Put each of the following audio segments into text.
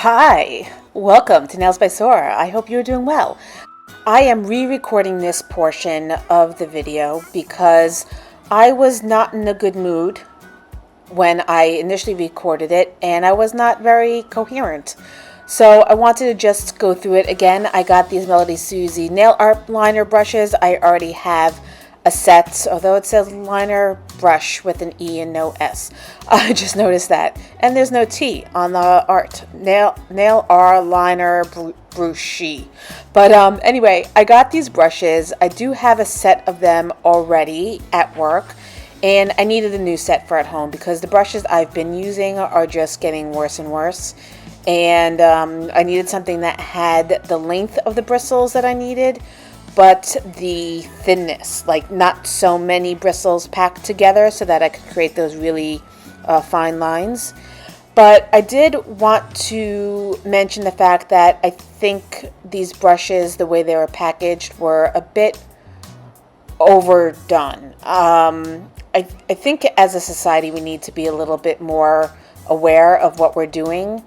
Hi, welcome to Nails by Sora. I hope you're doing well. I am re-recording this portion of the video because I was not in a good mood when I initially recorded it and I was not very coherent. So I wanted to just go through it again. I got these Melody Susie nail art liner brushes. I already have a set, although it says liner brush with an E and no S. I just noticed that. And there's no T on the art. Nail art liner brushi. But anyway, I got these brushes. I do have a set of them already at work. And I needed a new set for at home because the brushes I've been using are just getting worse and worse. And I needed something that had the length of the bristles that I needed, but the thinness, like not so many bristles packed together so that I could create those really fine lines. But I did want to mention the fact that I think these brushes, the way they were packaged, were a bit overdone. I think as a society we need to be a little bit more aware of what we're doing.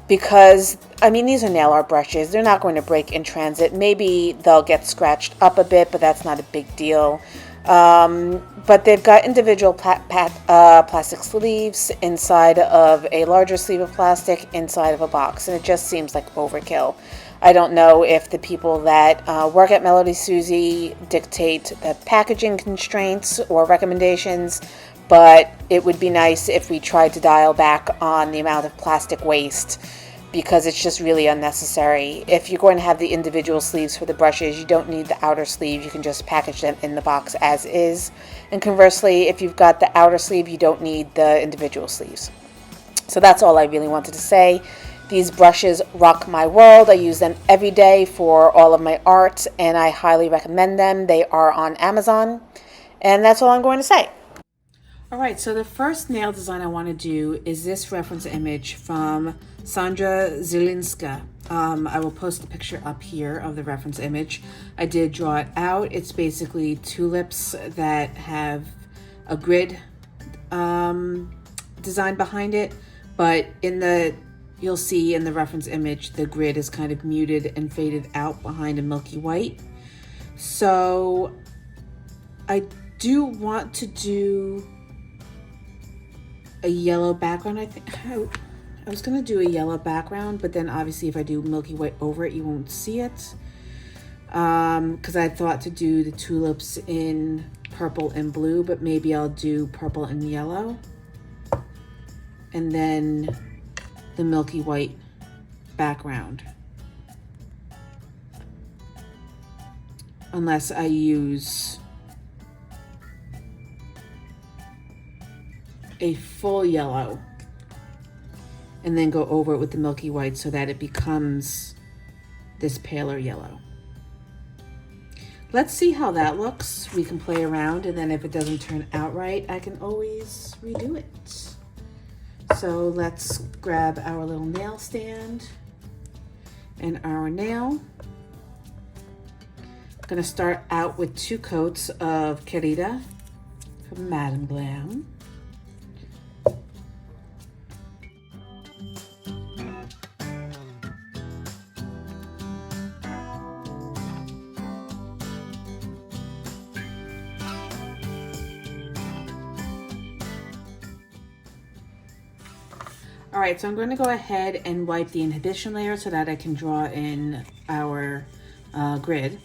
Because, I mean, these are nail art brushes. They're not going to break in transit. Maybe they'll get scratched up a bit, but that's not a big deal. But they've got individual plastic sleeves inside of a larger sleeve of plastic inside of a box. And it just seems like overkill. I don't know if the people that work at Melody Susie dictate the packaging constraints or recommendations, but it would be nice if we tried to dial back on the amount of plastic waste because it's just really unnecessary. If you're going to have the individual sleeves for the brushes, you don't need the outer sleeve. You can just package them in the box as is. And conversely, if you've got the outer sleeve, you don't need the individual sleeves. So that's all I really wanted to say. These brushes rock my world. I use them every day for all of my art, and I highly recommend them. They are on Amazon, and that's all I'm going to say. All right, so the first nail design I want to do is this reference image from Sandra Zielinska. I will post a picture up here of the reference image. I did draw it out. It's basically tulips that have a grid design behind it, but you'll see in the reference image, the grid is kind of muted and faded out behind a milky white. So I do want to do a yellow background. I think I was gonna do a yellow background, but then obviously if I do milky white over it, you won't see it. Because I thought to do the tulips in purple and blue, but maybe I'll do purple and yellow. And then the milky white background. Unless I use a full yellow and then go over it with the milky white so that it becomes this paler yellow. Let's see how that looks. We can play around, and then if it doesn't turn out right, I can always redo it. So let's grab our little nail stand and our nail. I'm gonna start out with 2 coats of Querida from Madame Glam. All right, so I'm going to go ahead and wipe the inhibition layer so that I can draw in our grid.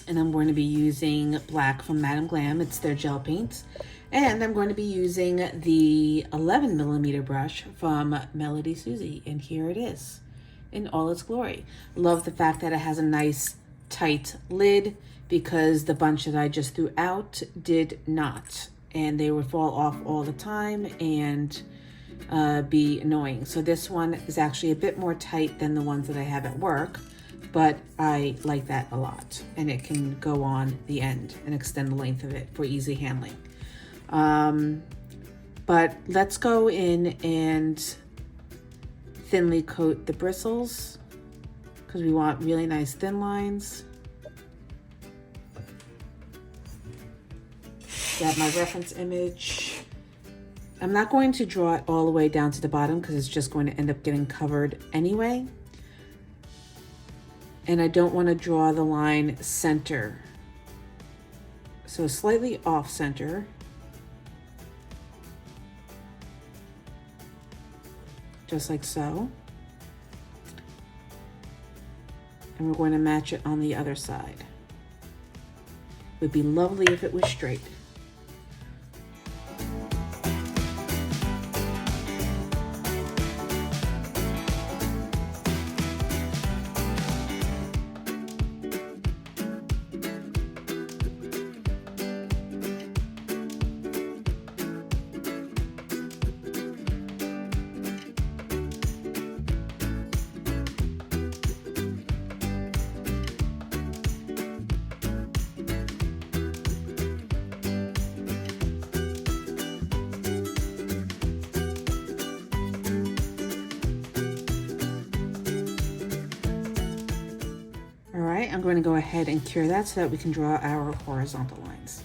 And I'm going to be using black from Madame Glam. It's their gel paints. And I'm going to be using the 11mm brush from Melody Susie. And here it is in all its glory. Love the fact that it has a nice tight lid because the bunch that I just threw out did not. And they would fall off all the time and be annoying. So this one is actually a bit more tight than the ones that I have at work, but I like that a lot. And it can go on the end and extend the length of it for easy handling. But let's go in and thinly coat the bristles because we want really nice thin lines. Grab my reference image. I'm not going to draw it all the way down to the bottom because it's just going to end up getting covered anyway. And I don't want to draw the line center. So slightly off center. Just like so. And we're going to match it on the other side. It would be lovely if it was straight. I'm going to go ahead and cure that so that we can draw our horizontal lines.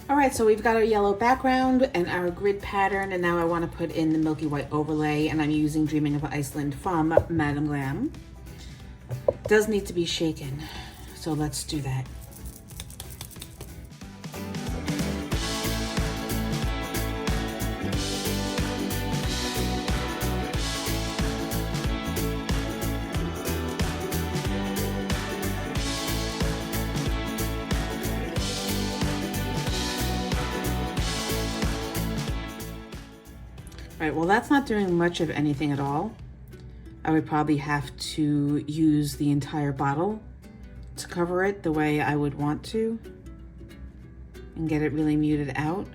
All right, so we've got our yellow background and our grid pattern, and now I want to put in the milky white overlay, and I'm using Dreaming of Iceland from Madame Glam. It does need to be shaken, so let's do that. All right, well, that's not doing much of anything at all. I would probably have to use the entire bottle to cover it the way I would want to and get it really muted out.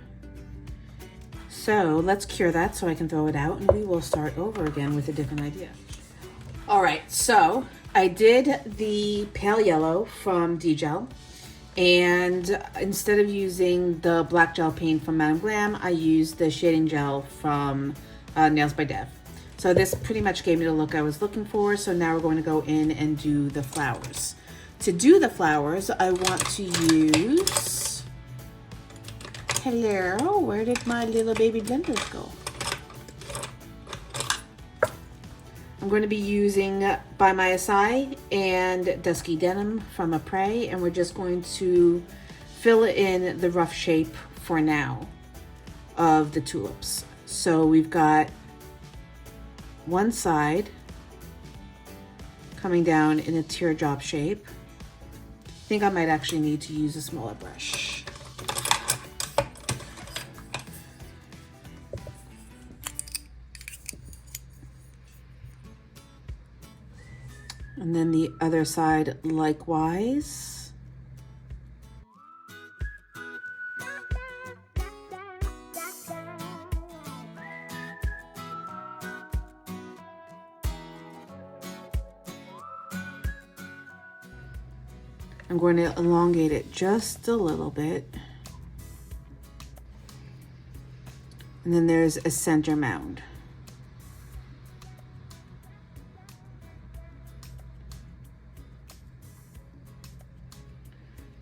So let's cure that so I can throw it out, and we will start over again with a different idea. All right, so I did the pale yellow from DGel, and instead of using the black gel paint from Madame Glam, I used the shading gel from Nails by Dev. So this pretty much gave me the look I was looking for. So now we're going to go in and do the flowers. To do the flowers, I want to use, hello, where did my little baby blenders go? I'm going to be using By My Acai and Dusky Denim from My Acai, and we're just going to fill in the rough shape for now of the tulips. So we've got one side coming down in a teardrop shape. I think I might actually need to use a smaller brush. And then the other side likewise. I'm going to elongate it just a little bit. And then there's a center mound.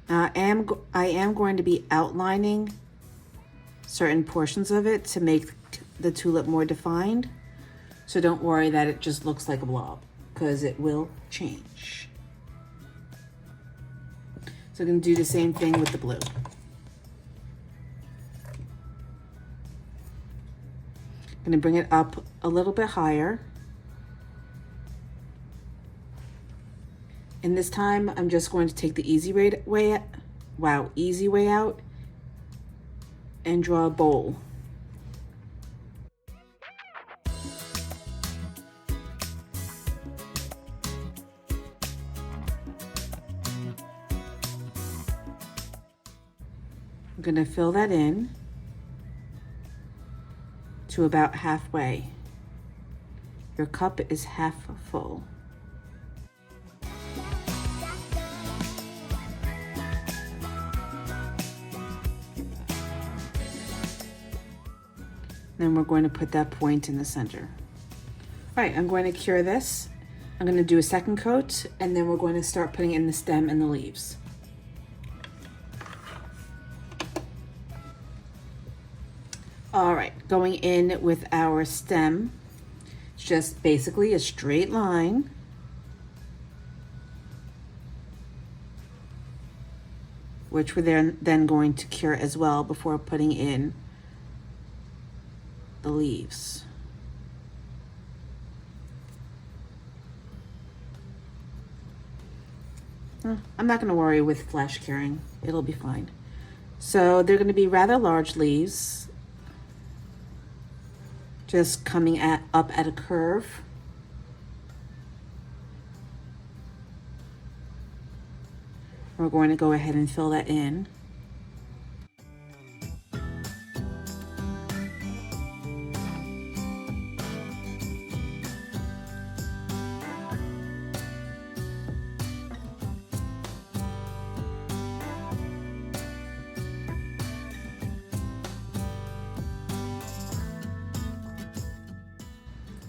I am going to be outlining certain portions of it to make the tulip more defined. So don't worry that it just looks like a blob, because it will change. So I'm going to do the same thing with the blue. I'm going to bring it up a little bit higher. And this time I'm just going to take the easy way out and draw a bowl. I'm going to fill that in to about halfway. Your cup is half full. Then we're going to put that point in the center. All right, I'm going to cure this. I'm going to do a second coat, and then we're going to start putting in the stem and the leaves. All right, going in with our stem, it's just basically a straight line. Which we're then going to cure as well before putting in the leaves. I'm not going to worry with flash curing. It'll be fine. So they're going to be rather large leaves, just coming up at a curve. We're going to go ahead and fill that in.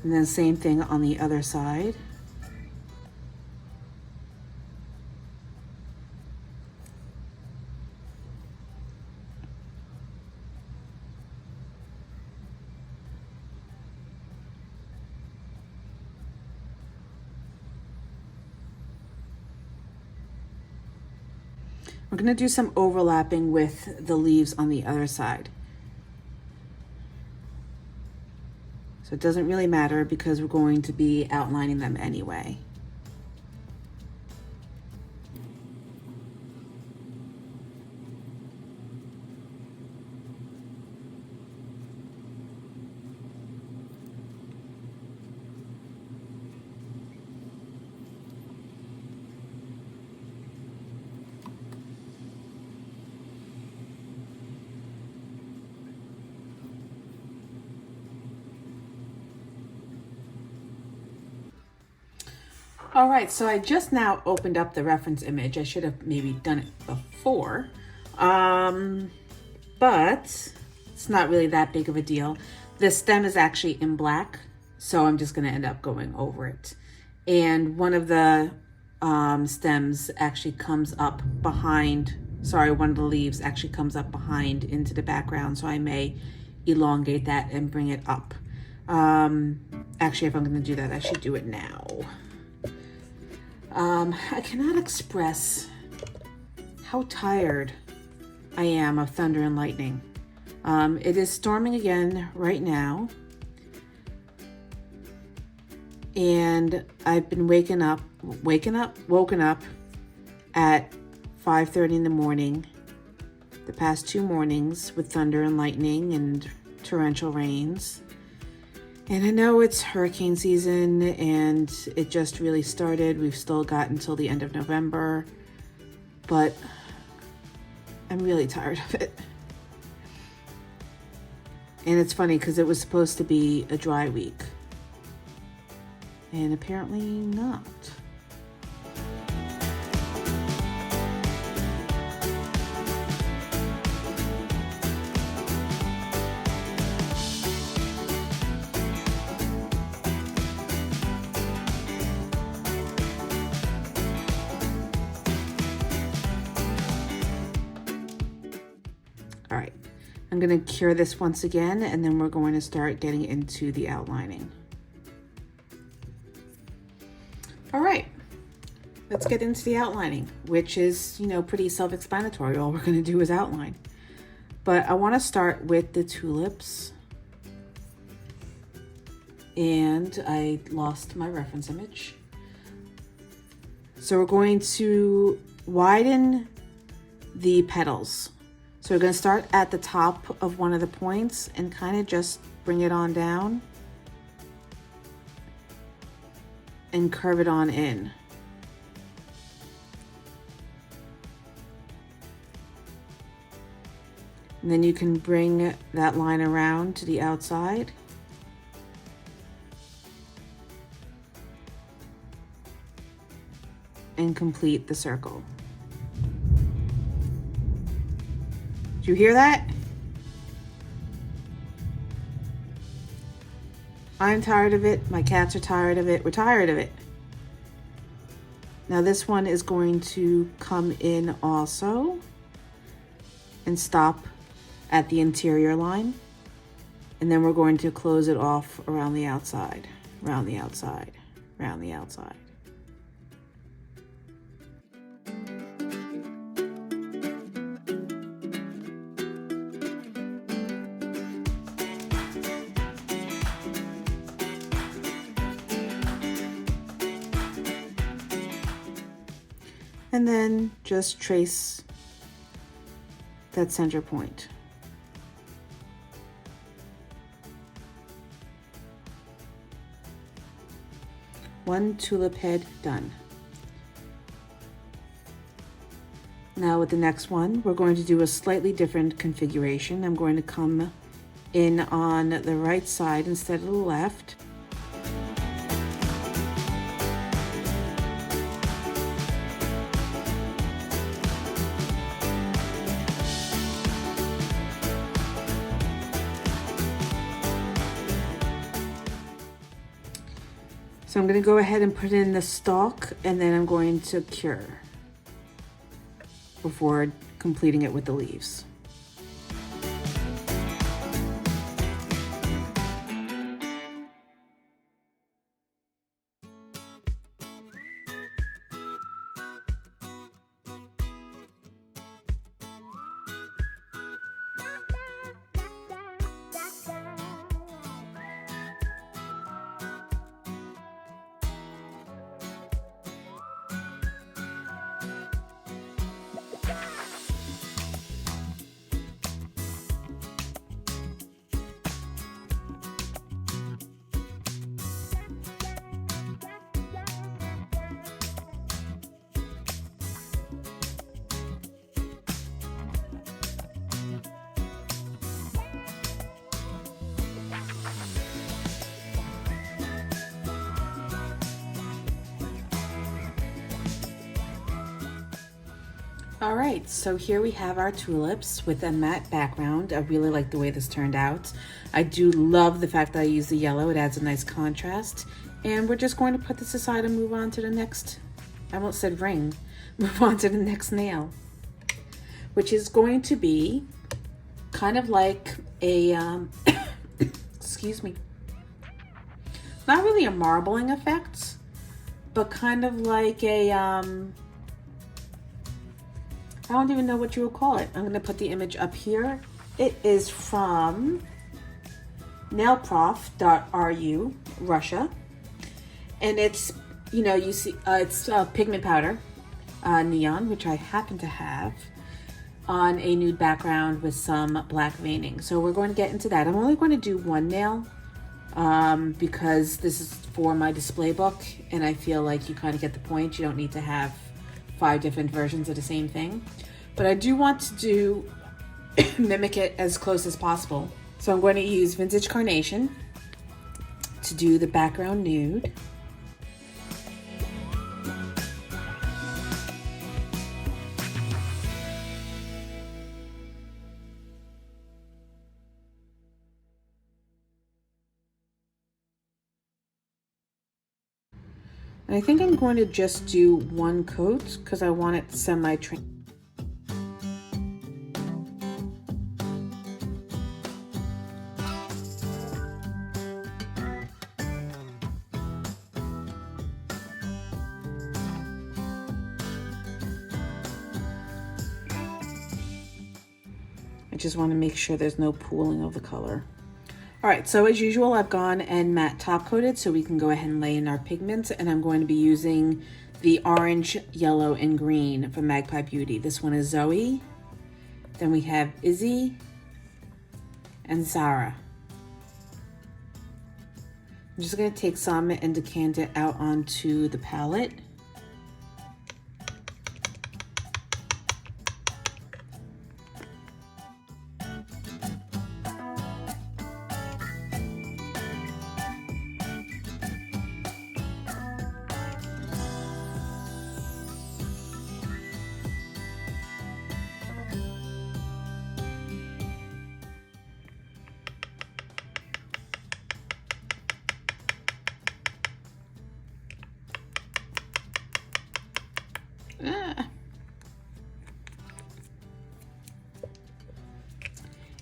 And then same thing on the other side. We're going to do some overlapping with the leaves on the other side. So it doesn't really matter because we're going to be outlining them anyway. All right, so I just now opened up the reference image. I should have maybe done it before, but it's not really that big of a deal. The stem is actually in black, so I'm just gonna end up going over it. And one of the stems actually comes up behind, one of the leaves actually comes up behind into the background, so I may elongate that and bring it up. Actually, if I'm gonna do that, I should do it now. I cannot express how tired I am of thunder and lightning. It is storming again right now. And I've been woken up at 5:30 in the morning, the past 2 mornings with thunder and lightning and torrential rains. And I know it's hurricane season and it just really started. We've still got until the end of November, but I'm really tired of it. And it's funny because it was supposed to be a dry week, and apparently not. All right, I'm going to cure this once again, and then we're going to start getting into the outlining. All right, let's get into the outlining, which is, pretty self-explanatory. All we're going to do is outline. But I want to start with the tulips. And I lost my reference image. So we're going to widen the petals. So we're going to start at the top of one of the points and kind of just bring it on down and curve it on in. And then you can bring that line around to the outside. And complete the circle. Did you hear that? I'm tired of it. My cats are tired of it. We're tired of it. Now this one is going to come in also and stop at the interior line. And then we're going to close it off around the outside, around the outside, around the outside. And then just trace that center point. One tulip head done. Now with the next one, we're going to do a slightly different configuration. I'm going to come in on the right side instead of the left. So I'm going to go ahead and put in the stalk, and then I'm going to cure before completing it with the leaves. All right, so here we have our tulips with a matte background. I really like the way this turned out. I do love the fact that I use the yellow. It adds a nice contrast. And we're just going to put this aside and move on to the next, I almost said ring, move on to the next nail, which is going to be kind of like a, excuse me, not really a marbling effect, but kind of like a, I don't even know what you would call it. I'm going to put the image up here. It is from nailprof.ru, Russia. And it's, you know, you see, it's pigment powder, neon, which I happen to have, on a nude background with some black veining. So we're going to get into that. I'm only going to do one nail because this is for my display book. And I feel like you kind of get the point. You don't need to have 5 different versions of the same thing, but I do want to do mimic it as close as possible. So I'm going to use Vintage Carnation to do the background nude. And I think I'm going to just do one coat because I want it semi-transparent. I just want to make sure there's no pooling of the color. All right, so as usual, I've gone and matte top coated so we can go ahead and lay in our pigments, and I'm going to be using the orange, yellow, and green from Magpie Beauty. This one is Zoe. Then we have Izzy and Sora. I'm just gonna take some and decant it out onto the palette. Ah.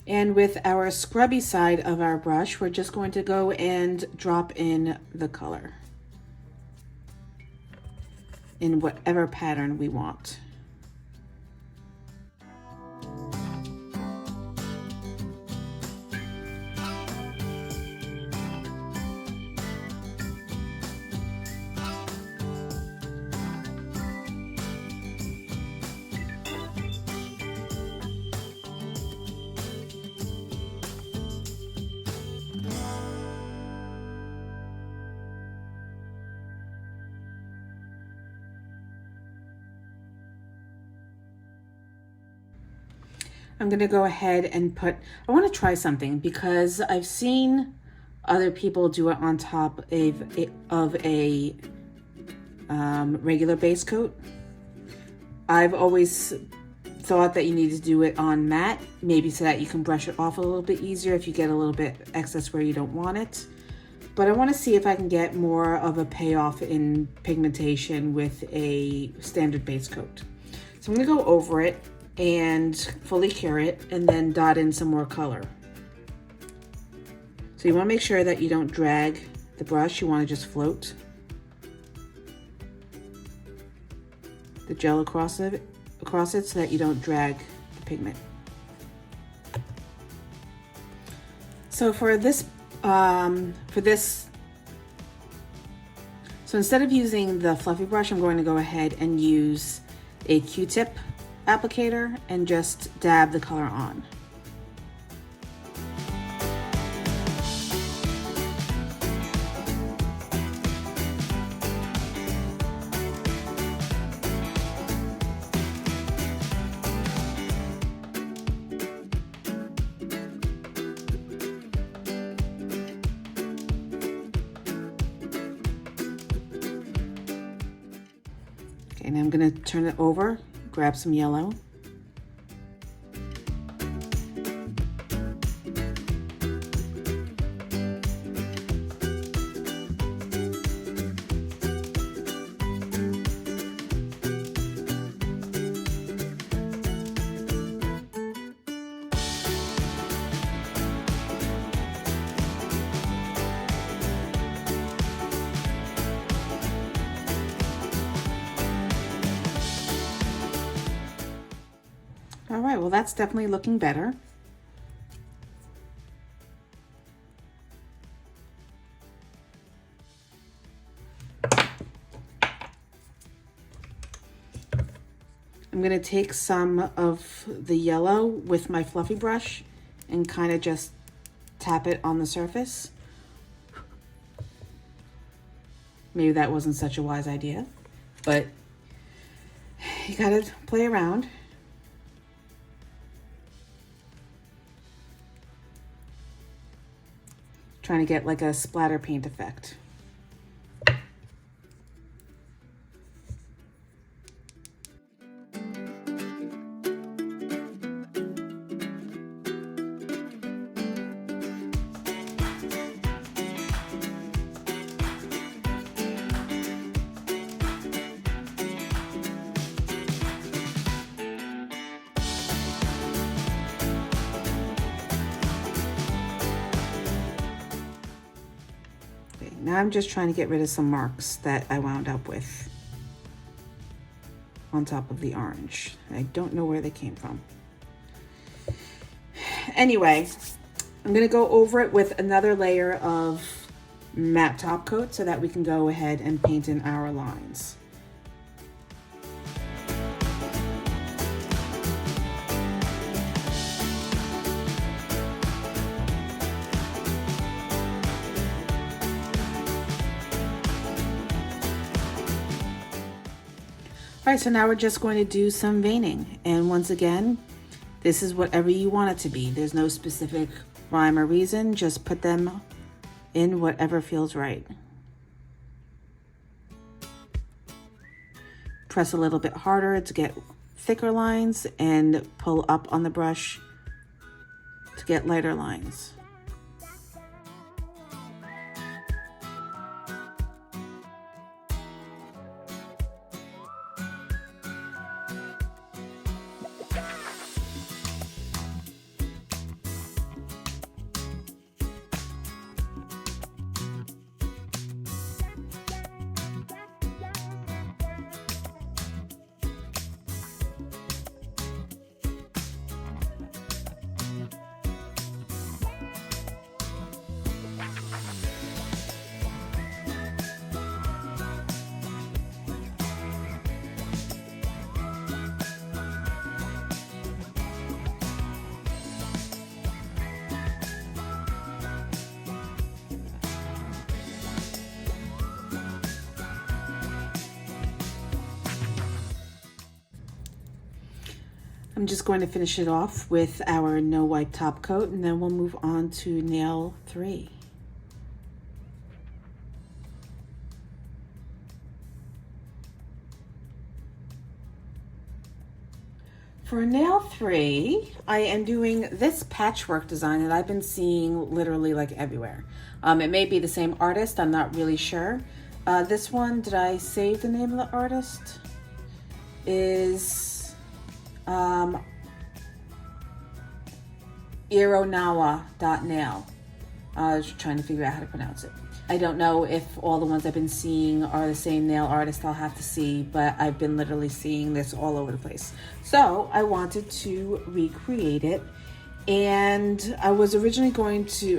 And with our scrubby side of our brush, we're just going to go and drop in the color in whatever pattern we want. I'm gonna go ahead and I want to try something because I've seen other people do it on top of a regular base coat. I've always thought that you need to do it on matte, maybe so that you can brush it off a little bit easier if you get a little bit excess where you don't want it. But I want to see if I can get more of a payoff in pigmentation with a standard base coat. So I'm gonna go over it and fully cure it and then dot in some more color. So you want to make sure that you don't drag the brush. You want to just float the gel across it so that you don't drag the pigment. So so instead of using the fluffy brush, I'm going to go ahead and use a Q-tip applicator and just dab the color on. Okay, and I'm going to turn it over. Grab some yellow. All right, well, that's definitely looking better. I'm gonna take some of the yellow with my fluffy brush and kind of just tap it on the surface. Maybe that wasn't such a wise idea, but you gotta play around. Trying to get like a splatter paint effect. Now I'm just trying to get rid of some marks that I wound up with on top of the orange. I don't know where they came from. Anyway, I'm gonna go over it with another layer of matte top coat so that we can go ahead and paint in our lines. All right, so now we're just going to do some veining. And once again, this is whatever you want it to be. There's no specific rhyme or reason. Just put them in whatever feels right. Press a little bit harder to get thicker lines and pull up on the brush to get lighter lines. I'm just going to finish it off with our no wipe top coat, and then we'll move on to nail 3. For nail 3, I am doing this patchwork design that I've been seeing literally like everywhere. It may be the same artist, I'm not really sure. This one, did I save the name of the artist? Is Ironawa.nail. I was trying to figure out how to pronounce it. I don't know if all the ones I've been seeing are the same nail artist. I'll have to see, but I've been literally seeing this all over the place. So I wanted to recreate it, and I was originally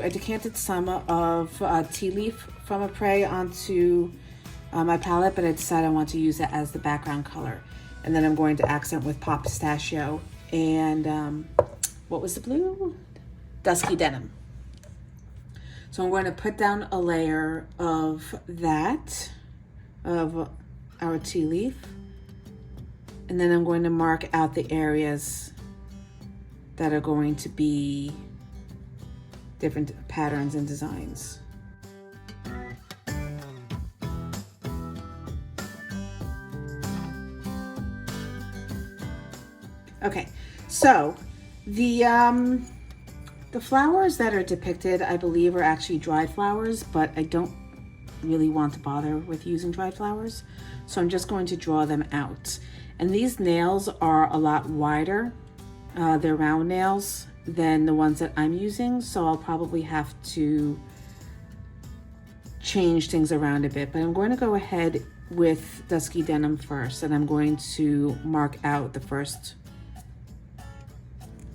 I decanted some of Tea Leaf from a Prey onto my palette, but I decided I want to use it as the background color. And then I'm going to accent with Pop Pistachio and what was the blue? Dusky Denim. So I'm going to put down a layer of that, of our tea leaf. And then I'm going to mark out the areas that are going to be different patterns and designs. Okay, so the flowers that are depicted, I believe, are actually dried flowers, but I don't really want to bother with using dried flowers. So I'm just going to draw them out. And these nails are a lot wider, they're round nails, than the ones that I'm using. So I'll probably have to change things around a bit, but I'm going to go ahead with Dusky Denim first, and I'm going to mark out the first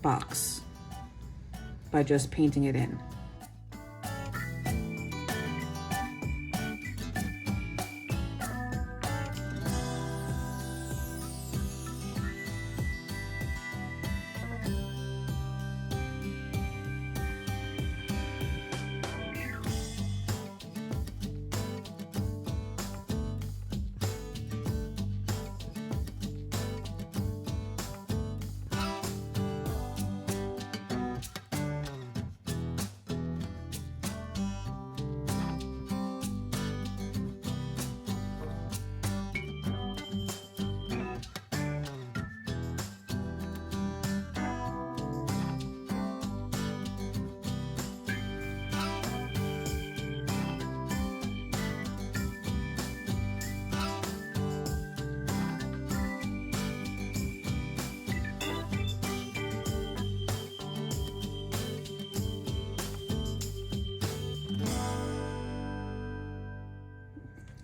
box by just painting it in.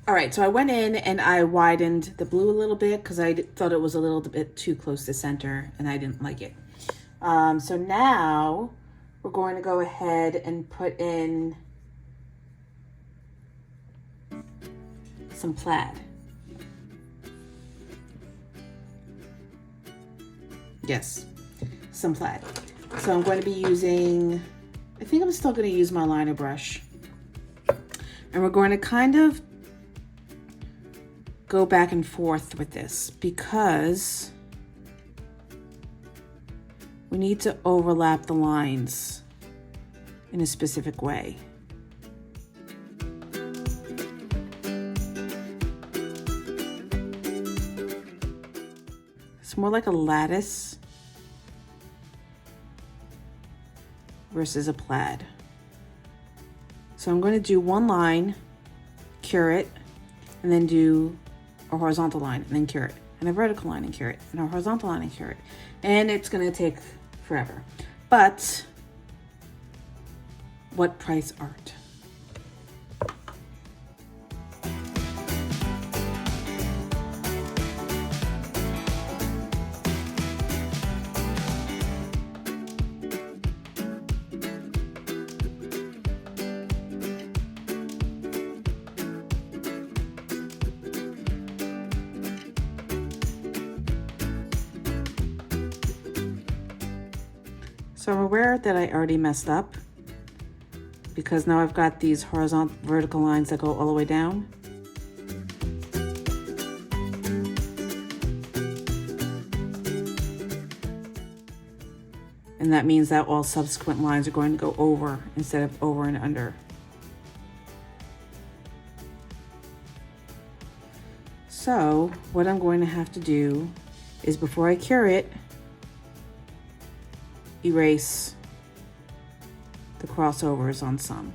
All right, so I went in and I widened the blue a little bit because I thought it was a little bit too close to center and I didn't like it. So now we're going to go ahead and put in some plaid. Yes, some plaid. So I'm going to be using, I think I'm still going to use my liner brush. And we're going to kind of go back and forth with this because we need to overlap the lines in a specific way. It's more like a lattice versus a plaid. So I'm going to do one line, cure it, and then do a horizontal line and then cure it, and a vertical line and cure it, and a horizontal line and cure it. And it's going to take forever. But what price art? So I'm aware that I already messed up because now I've got these horizontal vertical lines that go all the way down. And that means that all subsequent lines are going to go over instead of over and under. So what I'm going to have to do is, before I cure it, erase the crossovers on some.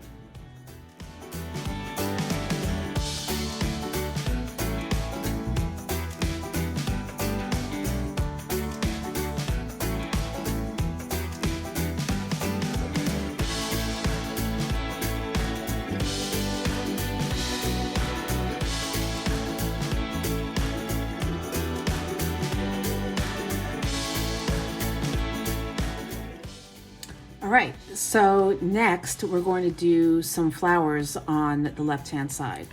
All right, so next we're going to do some flowers on the left-hand side.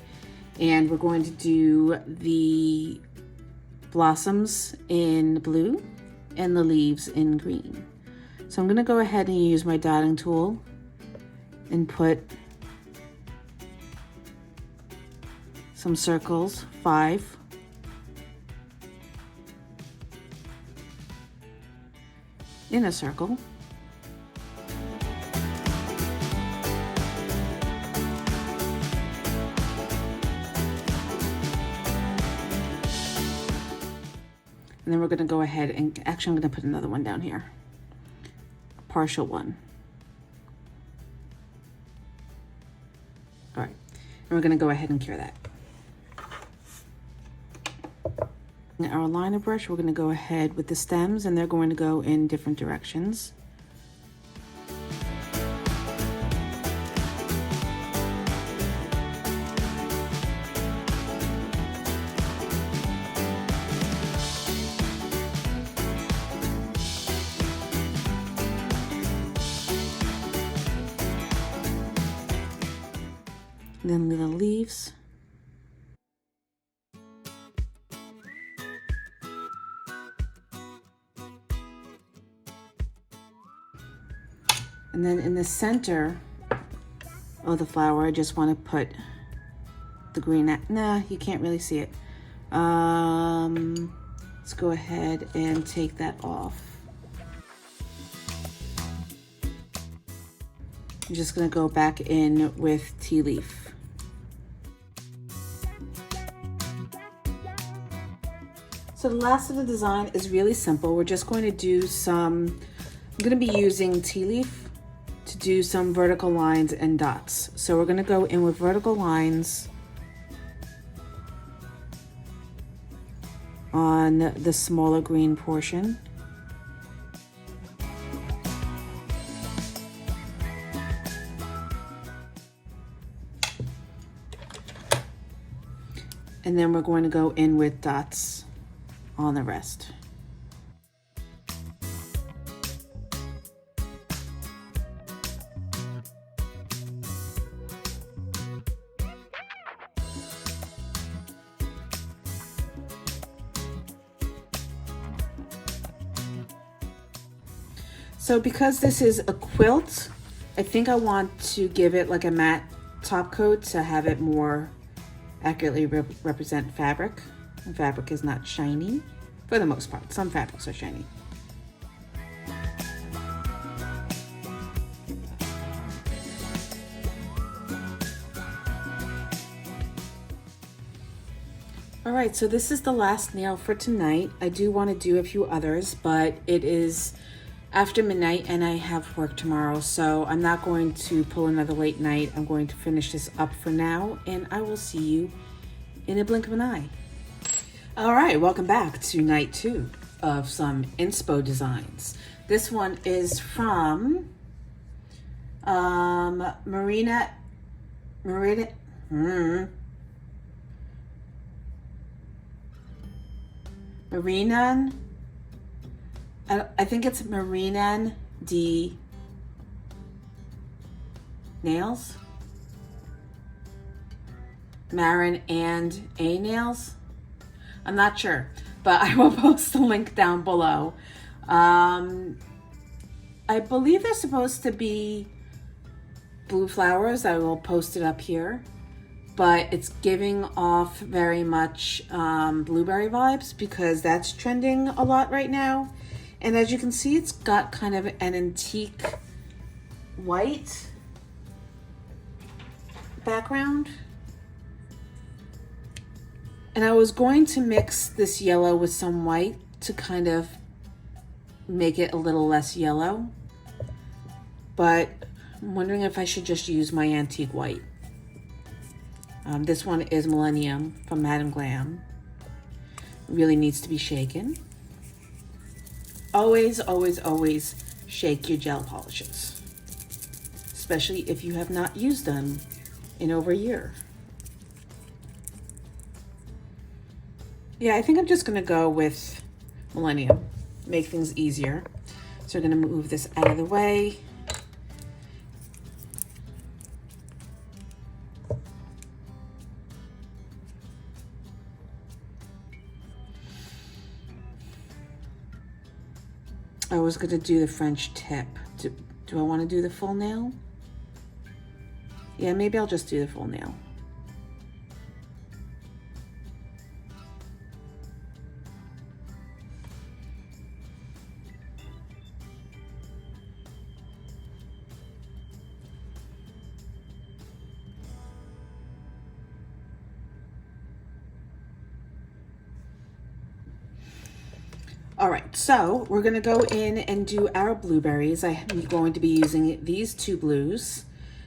And we're going to do the blossoms in blue and the leaves in green. So I'm gonna go ahead and use my dotting tool and put some circles, 5. In a circle. And then we're going to go ahead and, actually I'm going to put another one down here. A partial one. All right, and we're going to go ahead and cure that. Now our liner brush, we're going to go ahead with the stems, and they're going to go in different directions. Then little leaves. And then in the center of the flower, I just want to put the green, nah, you can't really see it. Let's go ahead and take that off. I'm just gonna go back in with tea leaf. So the last of the design is really simple. We're just going to do some, I'm going to be using tea leaf to do some vertical lines and dots. So we're going to go in with vertical lines on the smaller green portion. And then we're going to go in with dots on the rest. So because this is a quilt, I think I want to give it like a matte top coat to have it more accurately represent fabric. And fabric is not shiny for the most part. Some fabrics are shiny. All right, so this is the last nail for tonight. I do want to do a few others, but it is after midnight and I have work tomorrow, so I'm not going to pull another late night. I'm going to finish this up for now, and I will see you in a blink of an eye. All right, welcome back to night 2 of some inspo designs. This one is from Marinandnails. I think it's Marinandnails. Marinandnails. I'm not sure, but I will post the link down below. I believe they're supposed to be blue flowers. I will post it up here, but it's giving off very much blueberry vibes because that's trending a lot right now. And as you can see, it's got kind of an antique white background. And I was going to mix this yellow with some white to kind of make it a little less yellow, but I'm wondering if I should just use my antique white. This one is Millennium from Madame Glam. It really needs to be shaken. Always, always, always shake your gel polishes, especially if you have not used them in over a year. Yeah, I think I'm just gonna go with Millennium, make things easier. So we're gonna move this out of the way. I was gonna do the French tip. Do I wanna do the full nail? Yeah, maybe I'll just do the full nail. All right, so we're gonna go in and do our blueberries. I'm going to be using these two blues.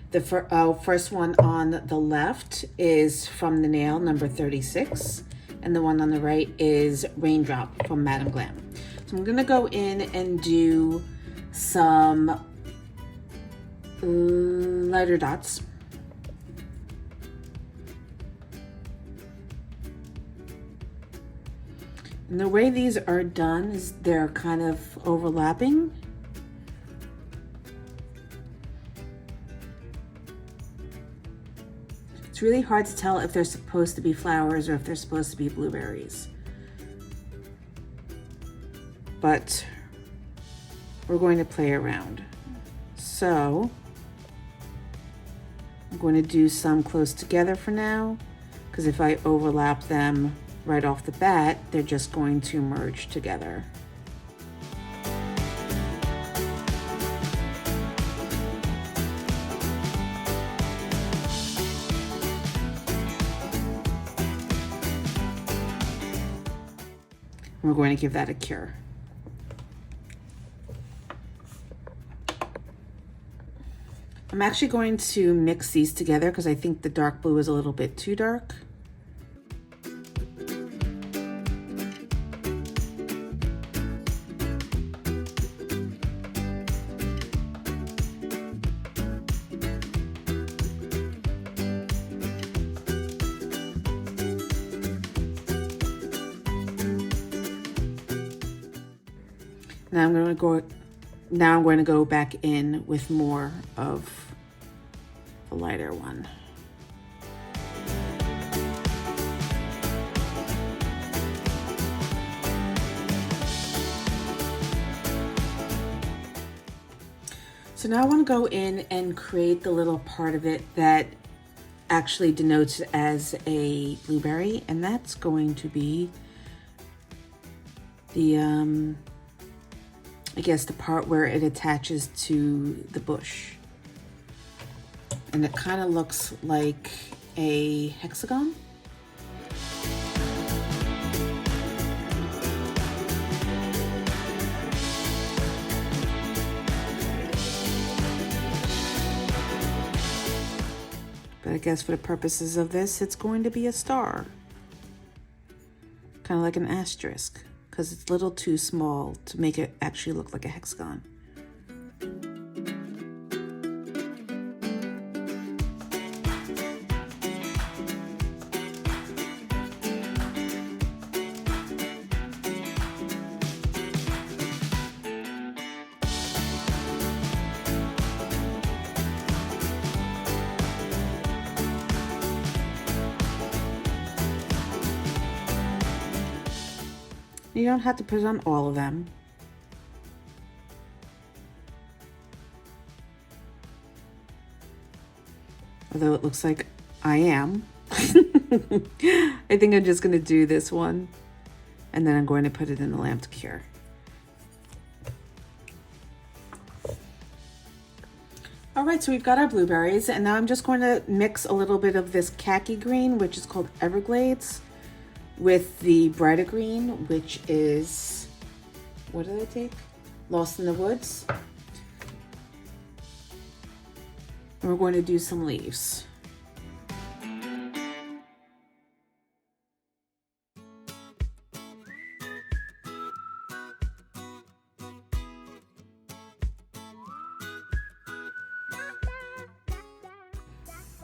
The first one on the left is from the nail, number 36, and the one on the right is Raindrop from Madame Glam. So I'm gonna go in and do some lighter dots. And the way these are done is they're kind of overlapping. It's really hard to tell if they're supposed to be flowers or if they're supposed to be blueberries. But we're going to play around. So I'm going to do some close together for now, because if I overlap them right off the bat, they're just going to merge together. We're going to give that a cure. I'm actually going to mix these together because I think the dark blue is a little bit too dark. Now I'm going to go back in with more of the lighter one. So now I want to go in and create the little part of it that actually denotes as a blueberry, and that's going to be the I guess the part where it attaches to the bush. And it kind of looks like a hexagon. But I guess for the purposes of this, it's going to be a star. Kind of like an asterisk, because it's a little too small to make it actually look like a hexagon. You don't have to put on all of them. Although it looks like I am. I think I'm just going to do this one, and then I'm going to put it in the lamp to cure. All right, so we've got our blueberries, and now I'm just going to mix a little bit of this khaki green, which is called Everglades, with the brighter green, which is, what did I take? Lost in the Woods. And we're going to do some leaves.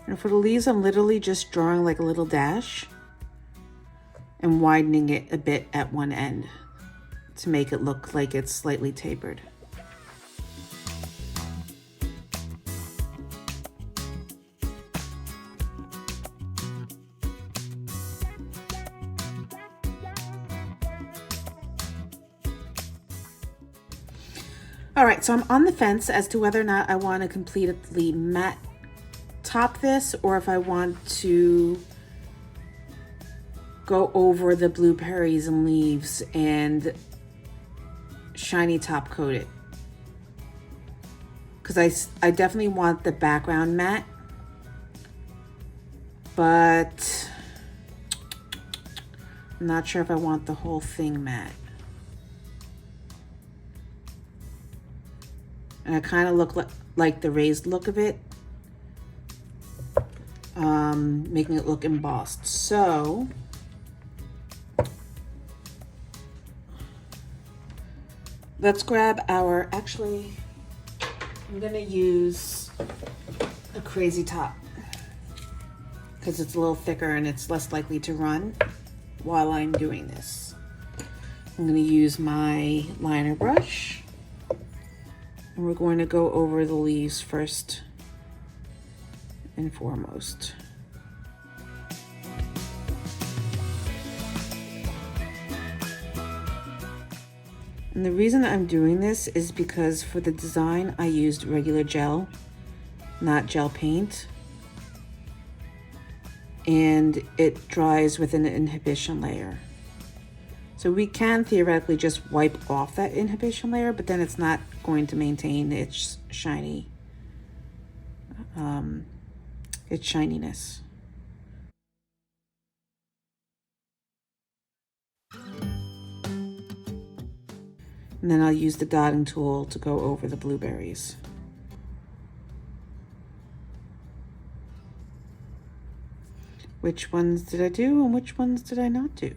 And for the leaves, I'm literally just drawing like a little dash and widening it a bit at one end to make it look like it's slightly tapered. All right, so I'm on the fence as to whether or not I want to completely matte top this, or if I want to go over the blueberries and leaves and shiny top coat it. Because I definitely want the background matte, but I'm not sure if I want the whole thing matte. And I kind of look like the raised look of it, making it look embossed. So let's grab our, actually, I'm gonna use a crazy top because it's a little thicker and it's less likely to run while I'm doing this. I'm gonna use my liner brush. And we're going to go over the leaves first and foremost. And the reason I'm doing this is because for the design I used regular gel, not gel paint. And it dries with an inhibition layer. So we can theoretically just wipe off that inhibition layer, but then it's not going to maintain its shiny, its shininess. And then I'll use the dotting tool to go over the blueberries. Which ones did I do and which ones did I not do?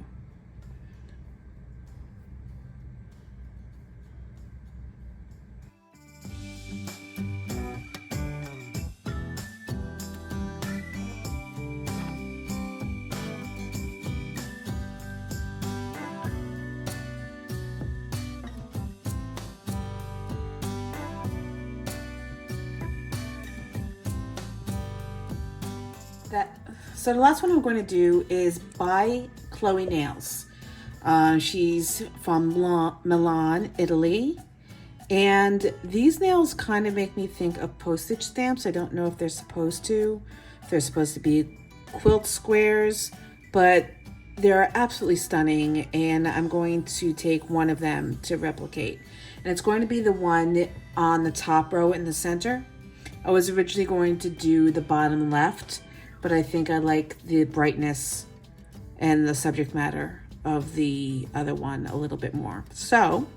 So the last one I'm going to do is By.chloenails. She's from Milan, Italy. And these nails kind of make me think of postage stamps. I don't know if they're supposed to. If they're supposed to be quilt squares, but they're absolutely stunning. And I'm going to take one of them to replicate. And it's going to be the one on the top row in the center. I was originally going to do the bottom left, but I think I like the brightness and the subject matter of the other one a little bit more. So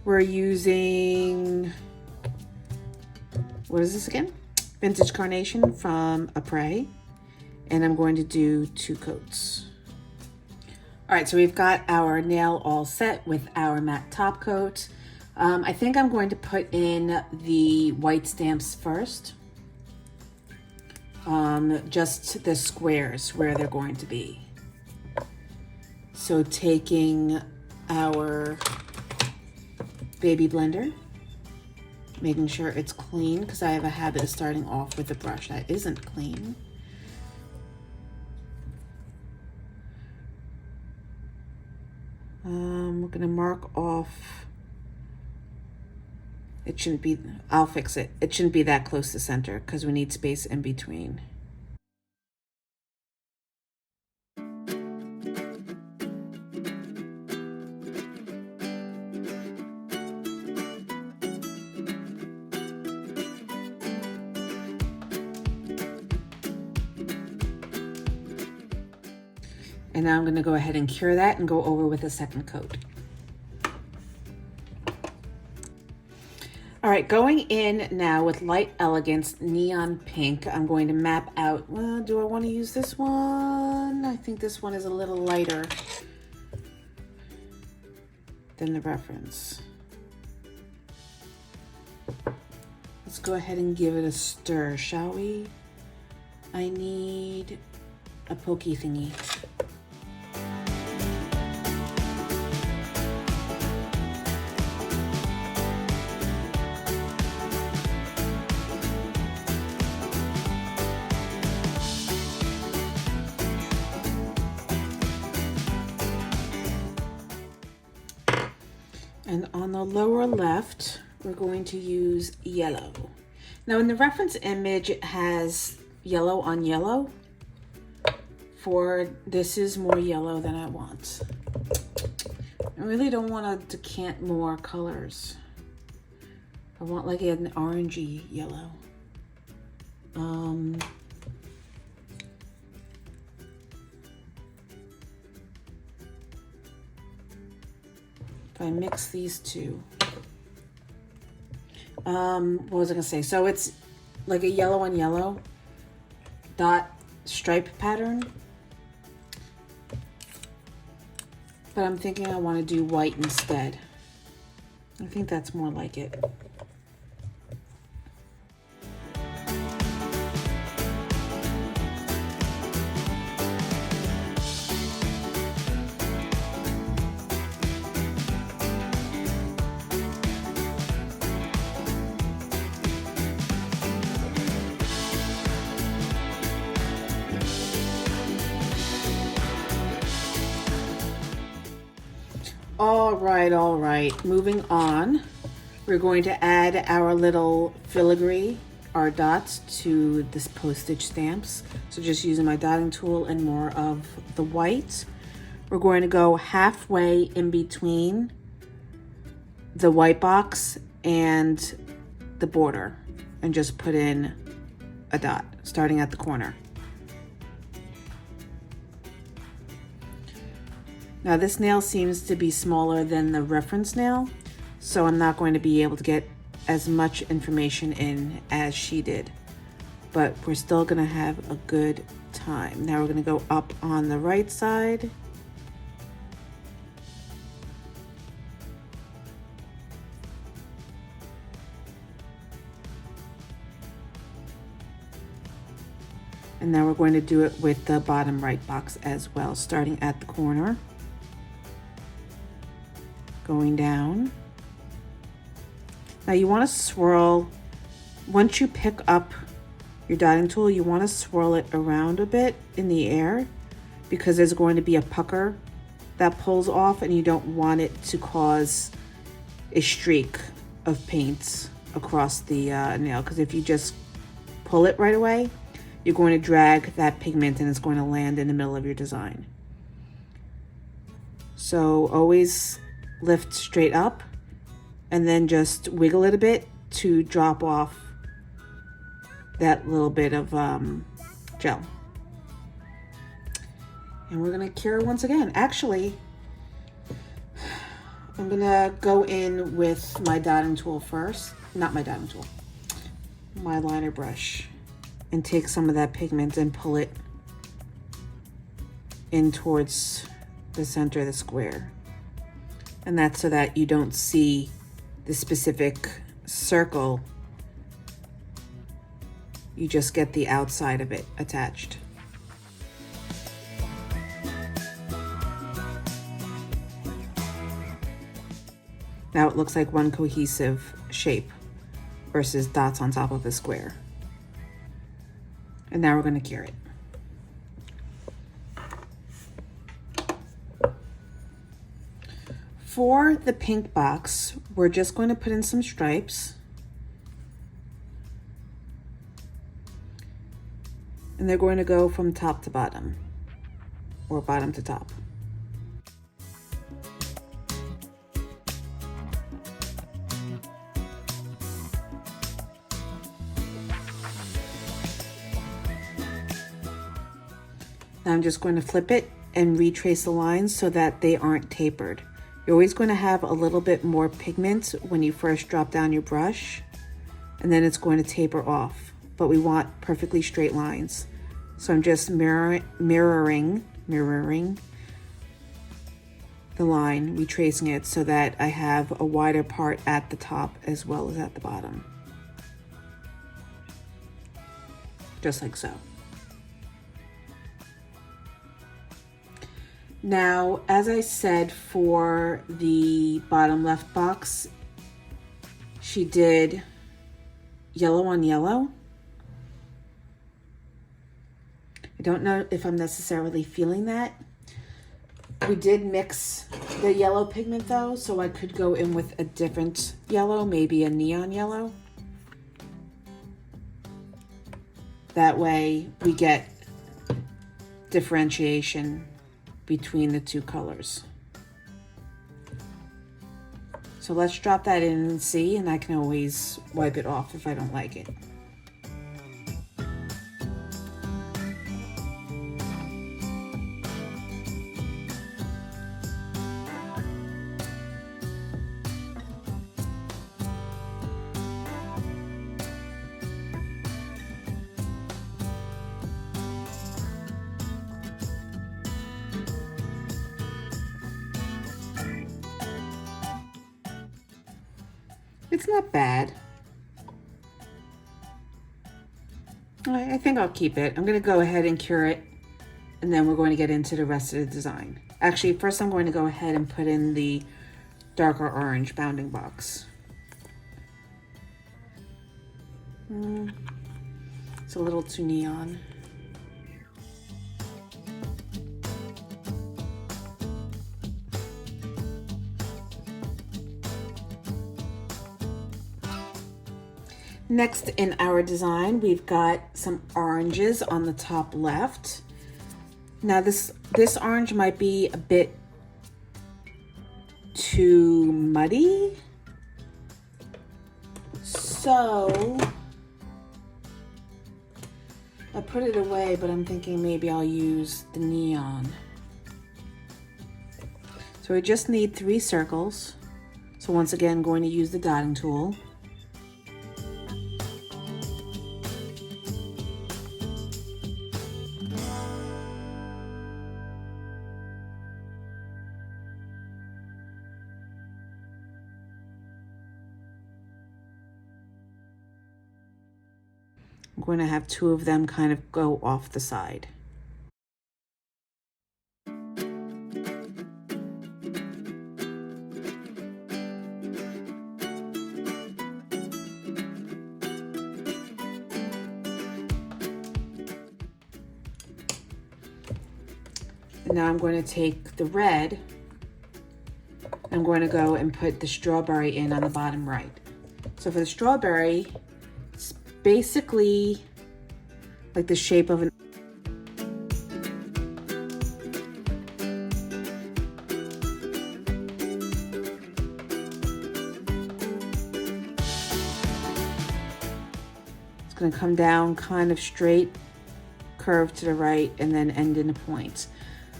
we're using, what is this again? Vintage Carnation from Acai, and I'm going to do 2 coats. All right, so we've got our nail all set with our matte top coat. I think I'm going to put in the white stamps first. Just the squares where they're going to be. So taking our baby blender, making sure it's clean, because I have a habit of starting off with a brush that isn't clean. We're gonna mark off, it shouldn't be, I'll fix it. It shouldn't be that close to center because we need space in between. And now I'm going to go ahead and cure that and go over with a second coat. All right, going in now with Light Elegance Neon Pink, I'm going to map out, well, do I want to use this one? I think this one is a little lighter than the reference. Let's go ahead and give it a stir, shall we? I need a pokey thingy. And on the lower left, we're going to use yellow. Now in the reference image, it has yellow on yellow. For this is more yellow than I want. I really don't want to decant more colors. I want like an orangey yellow. I mix these two. What was I gonna say? So it's like a yellow on yellow dot stripe pattern. But I'm thinking I want to do white instead. I think that's more like it. All right. Moving on, we're going to add our little filigree, our dots to this postage stamps. So just using my dotting tool and more of the white. We're going to go halfway in between the white box and the border and just put in a dot starting at the corner. Now this nail seems to be smaller than the reference nail, so I'm not going to be able to get as much information in as she did, but we're still gonna have a good time. Now we're gonna go up on the right side. And now we're going to do it with the bottom right box as well, starting at the corner. Going down. Now you want to swirl, once you pick up your dotting tool, you want to swirl it around a bit in the air because there's going to be a pucker that pulls off and you don't want it to cause a streak of paint across the nail, because if you just pull it right away, you're going to drag that pigment and it's going to land in the middle of your design. So always lift straight up and then just wiggle it a bit to drop off that little bit of gel. And we're gonna cure once again. Actually, I'm gonna go in with my dotting tool first. Not my dotting tool, my liner brush, and take some of that pigment and pull it in towards the center of the square. And that's so that you don't see the specific circle. You just get the outside of it attached. Now it looks like one cohesive shape versus dots on top of a square. And now we're going to cure it. For the pink box, we're just going to put in some stripes. And they're going to go from top to bottom, or bottom to top. Now I'm just going to flip it and retrace the lines so that they aren't tapered. You're always going to have a little bit more pigment when you first drop down your brush, and then it's going to taper off, but we want perfectly straight lines. So I'm just mirroring the line, retracing it so that I have a wider part at the top as well as at the bottom. Just like so. Now, as I said, for the bottom left box, she did yellow on yellow. I don't know if I'm necessarily feeling that. We did mix the yellow pigment though, so I could go in with a different yellow, maybe a neon yellow. That way we get differentiation between the two colors. So let's drop that in and see, and I can always wipe it off if I don't like it. It's not bad. I think I'll keep it. I'm going to go ahead and cure it, and then we're going to get into the rest of the design. Actually, first I'm going to go ahead and put in the darker orange bounding box. It's a little too neon. Next in our design, we've got some oranges on the top left. Now this orange might be a bit too muddy. So I put it away, but I'm thinking maybe I'll use the neon. So we just need 3 circles. So once again, going to use the dotting tool. I'm going to have 2 of them kind of go off the side. Now I'm going to take the red. I'm going to go and put the strawberry in on the bottom right. So for the strawberry, it's basically like the shape of an it's going to come down kind of straight, curve to the right, and then end in a point.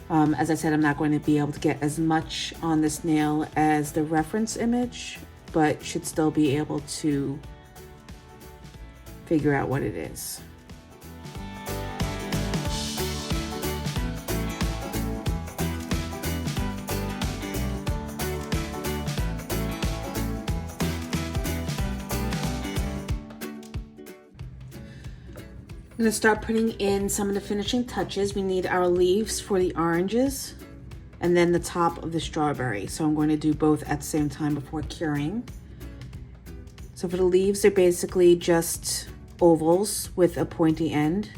As I said, I'm not going to be able to get as much on this nail as the reference image, but should still be able to figure out what it is. I'm going to start putting in some of the finishing touches. We need our leaves for the oranges and then the top of the strawberry. So I'm going to do both at the same time before curing. So for the leaves, they're basically just ovals with a pointy end.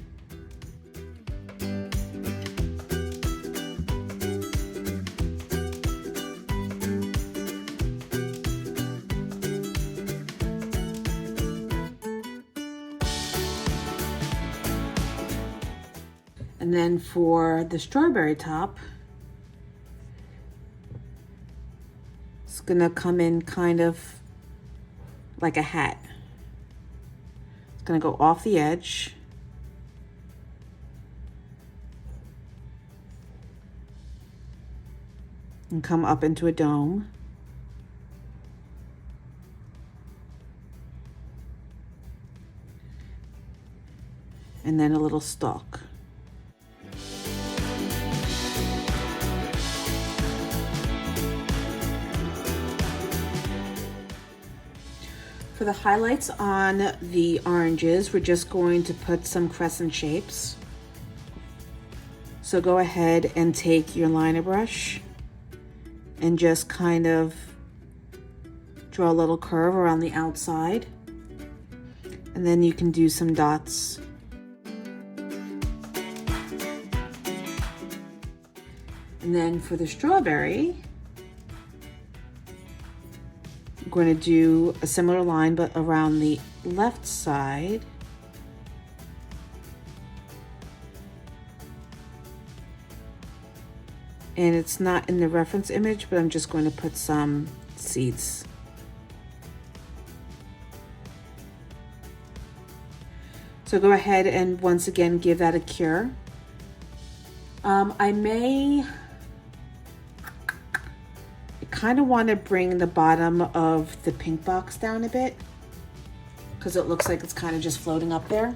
And then for the strawberry top, it's gonna come in kind of like a hat. It's gonna go off the edge. and come up into a dome. And then a little stalk. For the highlights on the oranges, we're just going to put some crescent shapes. So go ahead and take your liner brush and just kind of draw a little curve around the outside. And then you can do some dots. And then for the strawberry, I'm going to do a similar line, but around the left side. And it's not in the reference image, but I'm just going to put some seeds. So go ahead and once again give that a cure. I kind of want to bring the bottom of the pink box down a bit because it looks like it's kind of just floating up there.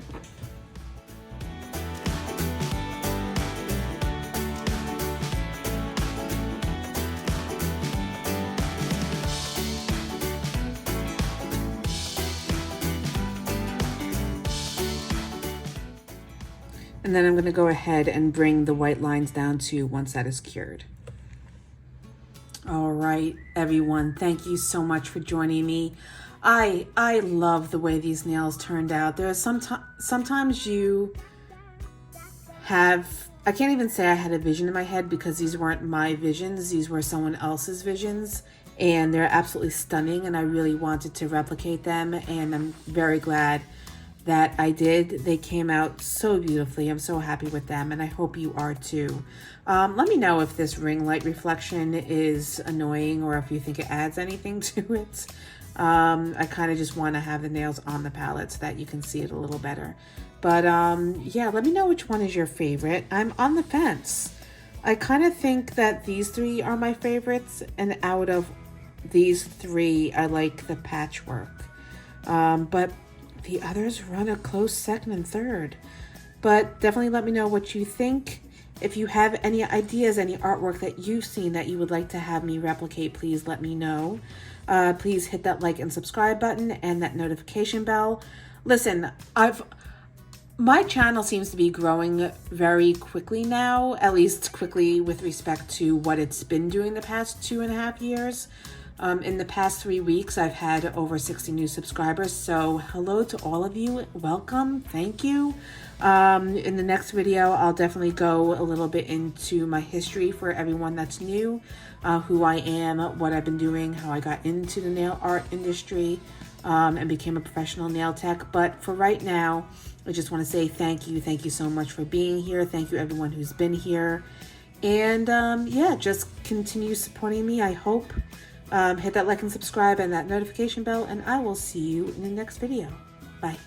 And then I'm going to go ahead and bring the white lines down too once that is cured. All right, everyone, thank you so much for joining me. I love the way these nails turned out. There are sometimes you have, I can't even say I had a vision in my head because these weren't my visions. These were someone else's visions, and they're absolutely stunning, and I really wanted to replicate them, and I'm very glad that I did. They came out so beautifully. I'm so happy with them, and I hope you are too. Let me know if this ring light reflection is annoying or if you think it adds anything to it. I kind of just want to have the nails on the palette so that you can see it a little better. But yeah, let me know which one is your favorite. I'm on the fence. I kind of think that these three are my favorites, and out of these three, I like the patchwork. But the others run a close second and third. But definitely let me know what you think. If you have any ideas, any artwork that you've seen that you would like to have me replicate, please let me know. Please hit that like and subscribe button and that notification bell. Listen, my channel seems to be growing very quickly now, at least quickly with respect to what it's been doing the past 2.5 years. In the past 3 weeks, I've had over 60 new subscribers. So hello to all of you. Welcome. Thank you. In the next video, I'll definitely go a little bit into my history for everyone that's new, who I am, what I've been doing, how I got into the nail art industry, and became a professional nail tech. But for right now, I just want to say thank you. Thank you so much for being here. Thank you everyone who's been here. And yeah, just continue supporting me, I hope. Hit that like and subscribe and that notification bell, and I will see you in the next video. Bye.